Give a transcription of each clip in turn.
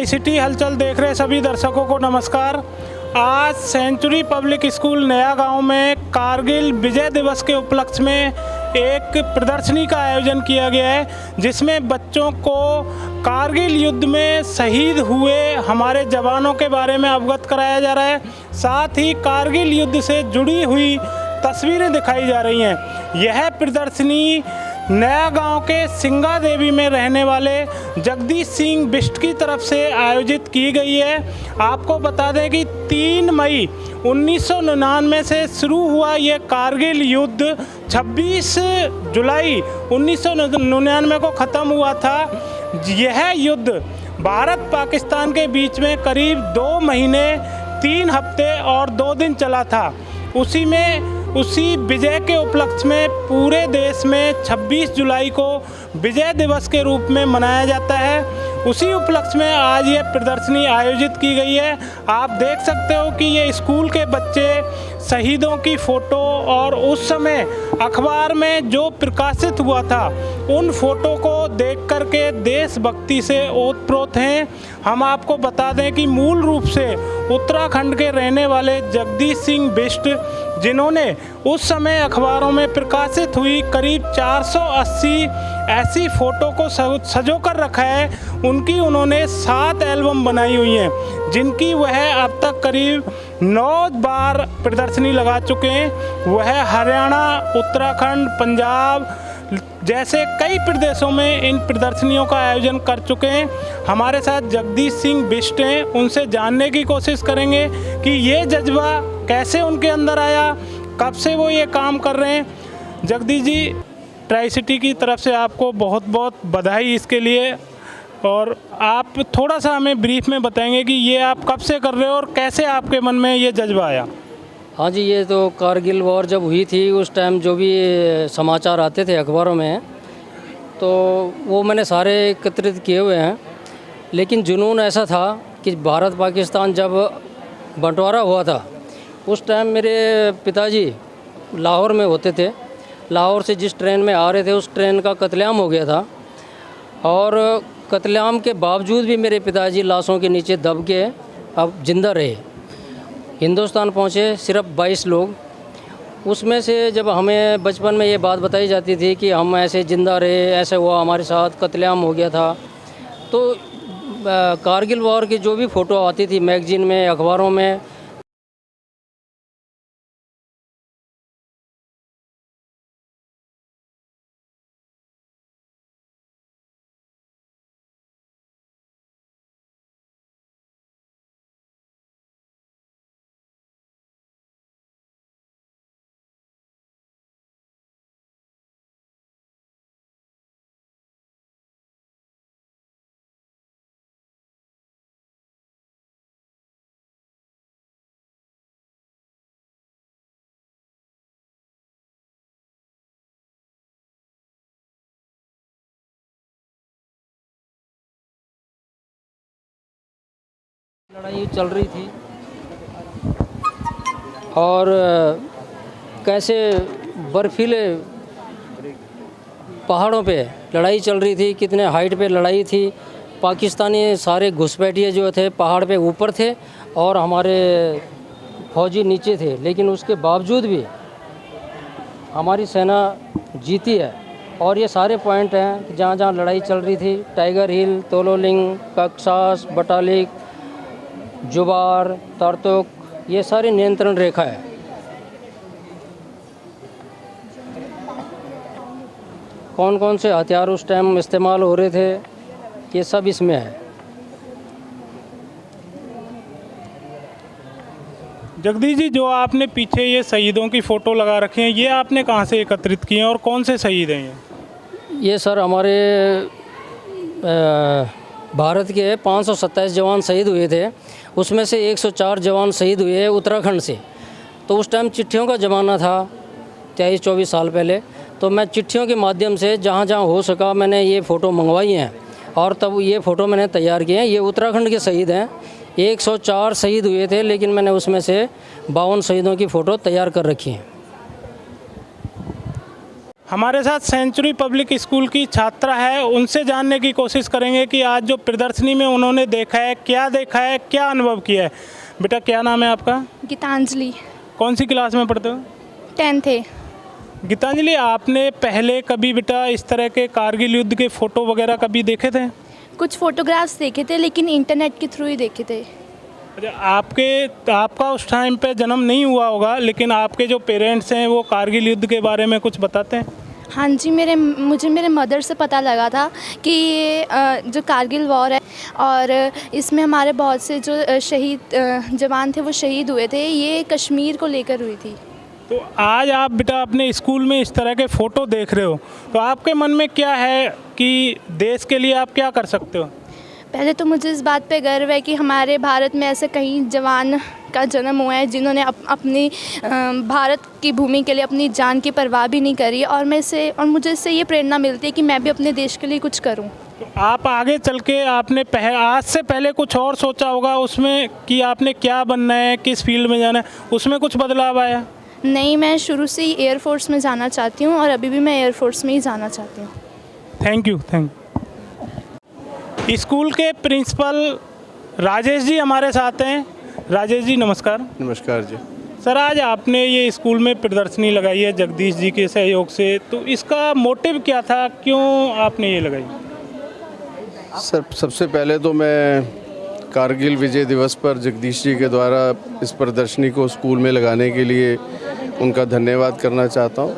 City हलचल देख रहे सभी दर्शकों को नमस्कार। आज सेंचुरी पब्लिक स्कूल नया गांव में कारगिल विजय दिवस के उपलक्ष्य में एक प्रदर्शनी का आयोजन किया गया है, जिसमें बच्चों को कारगिल युद्ध में शहीद हुए हमारे जवानों के बारे में अवगत कराया जा रहा है। साथ ही कारगिल युद्ध से जुड़ी हुई तस्वीरें दिखाई जा रही हैं। यह प्रदर्शनी नया गांव के सिंगा देवी में रहने वाले जगदीश सिंह बिष्ट की तरफ से आयोजित की गई है। आपको बता दें कि 3 मई 1999 से शुरू हुआ यह कारगिल युद्ध 26 जुलाई 1999 को ख़त्म हुआ था। यह युद्ध भारत पाकिस्तान के बीच में करीब 2 महीने 3 हफ्ते और 2 दिन चला था। उसी विजय के उपलक्ष्य में पूरे देश में 26 जुलाई को विजय दिवस के रूप में मनाया जाता है। उसी उपलक्ष्य में आज ये प्रदर्शनी आयोजित की गई है। आप देख सकते हो कि ये स्कूल के बच्चे शहीदों की फ़ोटो और उस समय अखबार में जो प्रकाशित हुआ था उन फोटो को देख कर के देशभक्ति से ओतप्रोत हैं। हम आपको बता दें कि मूल रूप से उत्तराखंड के रहने वाले जगदीश सिंह बिष्ट, जिन्होंने उस समय अखबारों में प्रकाशित हुई करीब 480 ऐसी फ़ोटो को सजो कर रखा है, उनकी उन्होंने 7 एल्बम बनाई हुई हैं, जिनकी वह अब तक करीब 9 बार प्रदर्शनी लगा चुके हैं। वह हरियाणा, उत्तराखंड, पंजाब जैसे कई प्रदेशों में इन प्रदर्शनियों का आयोजन कर चुके हैं। हमारे साथ जगदीश सिंह बिष्ट हैं, उनसे जानने की कोशिश करेंगे कि ये जज्बा कैसे उनके अंदर आया, कब से वो ये काम कर रहे हैं। जगदीश जी, ट्राई सिटी की तरफ से आपको बहुत बहुत बधाई इसके लिए। और आप थोड़ा सा हमें ब्रीफ में बताएंगे कि ये आप कब से कर रहे हो और कैसे आपके मन में ये जज्बा आया। हाँ जी, ये तो कारगिल वॉर जब हुई थी उस टाइम जो भी समाचार आते थे अखबारों में, तो वो मैंने सारे एकत्रित किए हुए हैं। लेकिन जुनून ऐसा था कि भारत पाकिस्तान जब बंटवारा हुआ था उस टाइम मेरे पिताजी लाहौर में होते थे। लाहौर से जिस ट्रेन में आ रहे थे उस ट्रेन का कत्लेआम हो गया था, और कत्लेआम के बावजूद भी मेरे पिताजी लाशों के नीचे दब के अब जिंदा रहे। हिंदुस्तान पहुँचे सिर्फ 22 लोग। उसमें से जब हमें बचपन में ये बात बताई जाती थी कि हम ऐसे ज़िंदा रहे, ऐसे हुआ हमारे साथ, कत्लेआम हो गया था, तो कारगिल वॉर की जो भी फ़ोटो आती थी मैगज़ीन में, अखबारों में, लड़ाई चल रही थी और कैसे बर्फीले पहाड़ों पे लड़ाई चल रही थी, कितने हाइट पे लड़ाई थी। पाकिस्तानी सारे घुसपैठिए जो थे पहाड़ पे ऊपर थे और हमारे फौजी नीचे थे, लेकिन उसके बावजूद भी हमारी सेना जीती है। और ये सारे पॉइंट हैं जहाँ जहाँ लड़ाई चल रही थी, टाइगर हिल, तोलोलिंग, कक्सास, बटालिक, जुबार, तारतुक, ये सारी नियंत्रण रेखा है। कौन कौन से हथियार उस टाइम इस्तेमाल हो रहे थे, ये सब इसमें है। जगदीश जी, जो आपने पीछे ये शहीदों की फ़ोटो लगा रखी हैं, ये आपने कहाँ से एकत्रित किए हैं और कौन से शहीद हैं ये सर हमारे भारत के 527 जवान शहीद हुए थे, उसमें से 104 जवान शहीद हुए उत्तराखंड से। तो उस टाइम चिट्ठियों का ज़माना था, 23-24 साल पहले। तो मैं चिट्ठियों के माध्यम से जहाँ जहाँ हो सका मैंने ये फ़ोटो मंगवाई हैं और तब ये फ़ोटो मैंने तैयार किए हैं। ये उत्तराखंड के शहीद हैं, 104 शहीद हुए थे, लेकिन मैंने उसमें से 52 शहीदों की फ़ोटो तैयार कर रखी है। हमारे साथ सेंचुरी पब्लिक स्कूल की छात्रा है, उनसे जानने की कोशिश करेंगे कि आज जो प्रदर्शनी में उन्होंने देखा है, क्या अनुभव किया है। बेटा क्या नाम है आपका? गीतांजलि। कौन सी क्लास में पढ़ते हो? 10th है। गीतांजलि, आपने पहले कभी बेटा इस तरह के कारगिल युद्ध के फ़ोटो वगैरह कभी देखे थे? कुछ फोटोग्राफ्स देखे थे लेकिन इंटरनेट के थ्रू ही देखे थे। अच्छा, आपका उस टाइम पे जन्म नहीं हुआ होगा, लेकिन आपके जो पेरेंट्स हैं वो कारगिल युद्ध के बारे में कुछ बताते हैं? हाँ जी, मुझे मेरे मदर से पता लगा था कि ये जो कारगिल वॉर है और इसमें हमारे बहुत से जो शहीद जवान थे वो शहीद हुए थे, ये कश्मीर को लेकर हुई थी। तो आज आप बेटा अपने स्कूल में इस तरह के फ़ोटो देख रहे हो, तो आपके मन में क्या है कि देश के लिए आप क्या कर सकते हो? पहले तो मुझे इस बात पे गर्व है कि हमारे भारत में ऐसे कई जवान का जन्म हुआ है जिन्होंने अपनी भारत की भूमि के लिए अपनी जान की परवाह भी नहीं करी, और मुझे इससे ये प्रेरणा मिलती है कि मैं भी अपने देश के लिए कुछ करूं। तो आप आगे चल के आपने आज से पहले कुछ और सोचा होगा उसमें कि आपने क्या बनना है, किस फील्ड में जाना है, उसमें कुछ बदलाव आया? नहीं, मैं शुरू से ही एयरफोर्स में जाना चाहती हूँ और अभी भी मैं एयरफोर्स में ही जाना चाहती हूँ। Thank you. स्कूल के प्रिंसिपल राजेश जी हमारे साथ हैं। राजेश जी नमस्कार। नमस्कार जी। सर, आज आपने ये स्कूल में प्रदर्शनी लगाई है जगदीश जी के सहयोग से, तो इसका मोटिव क्या था, क्यों आपने ये लगाई? सर, सबसे पहले तो मैं कारगिल विजय दिवस पर जगदीश जी के द्वारा इस प्रदर्शनी को स्कूल में लगाने के लिए उनका धन्यवाद करना चाहता हूँ।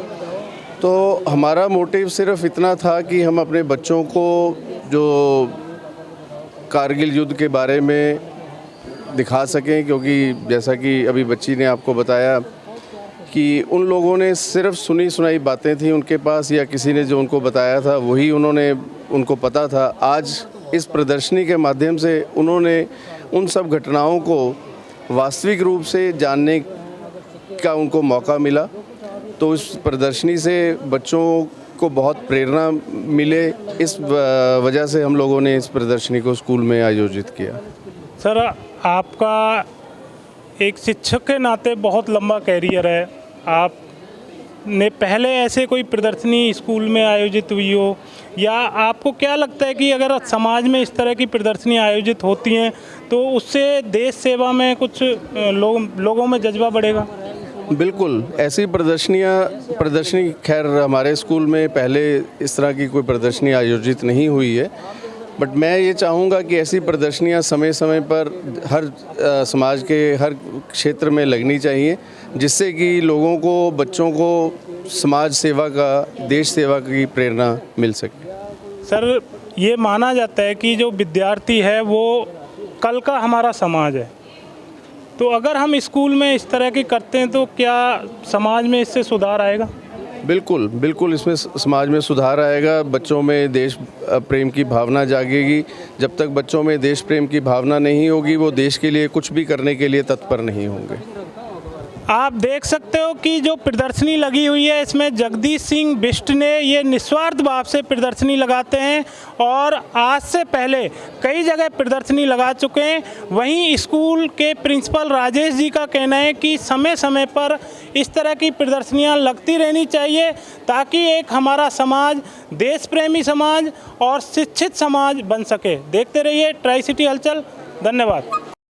तो हमारा मोटिव सिर्फ इतना था कि हम अपने बच्चों को जो कारगिल युद्ध के बारे में दिखा सकें, क्योंकि जैसा कि अभी बच्ची ने आपको बताया कि उन लोगों ने सिर्फ सुनी सुनाई बातें थी उनके पास, या किसी ने जो उनको बताया था वही उनको पता था। आज इस प्रदर्शनी के माध्यम से उन्होंने उन सब घटनाओं को वास्तविक रूप से जानने का उनको मौका मिला। तो इस प्रदर्शनी से बच्चों को बहुत प्रेरणा मिले, इस वजह से हम लोगों ने इस प्रदर्शनी को स्कूल में आयोजित किया। सर, आपका एक शिक्षक के नाते बहुत लंबा कैरियर है, आपने पहले ऐसे कोई प्रदर्शनी स्कूल में आयोजित हुई हो, या आपको क्या लगता है कि अगर समाज में इस तरह की प्रदर्शनी आयोजित होती हैं तो उससे देश सेवा में कुछ लोगों में जज्बा बढ़ेगा? बिल्कुल, ऐसी प्रदर्शनी खैर हमारे स्कूल में पहले इस तरह की कोई प्रदर्शनी आयोजित नहीं हुई है, बट मैं ये चाहूँगा कि ऐसी प्रदर्शनियाँ समय समय पर हर समाज के हर क्षेत्र में लगनी चाहिए, जिससे कि लोगों को, बच्चों को समाज सेवा का, देश सेवा की प्रेरणा मिल सके। सर, ये माना जाता है कि जो विद्यार्थी है वो कल का हमारा समाज है, तो अगर हम स्कूल में इस तरह की करते हैं तो क्या समाज में इससे सुधार आएगा? बिल्कुल बिल्कुल, इसमें समाज में सुधार आएगा, बच्चों में देश प्रेम की भावना जागेगी। जब तक बच्चों में देश प्रेम की भावना नहीं होगी, वो देश के लिए कुछ भी करने के लिए तत्पर नहीं होंगे। आप देख सकते हो कि जो प्रदर्शनी लगी हुई है इसमें जगदीश सिंह बिष्ट ने ये निस्वार्थ भाव से प्रदर्शनी लगाते हैं और आज से पहले कई जगह प्रदर्शनी लगा चुके हैं। वहीं स्कूल के प्रिंसिपल राजेश जी का कहना है कि समय समय पर इस तरह की प्रदर्शनियां लगती रहनी चाहिए, ताकि एक हमारा समाज देश प्रेमी समाज और शिक्षित समाज बन सके। देखते रहिए ट्राई सिटी हलचल। धन्यवाद।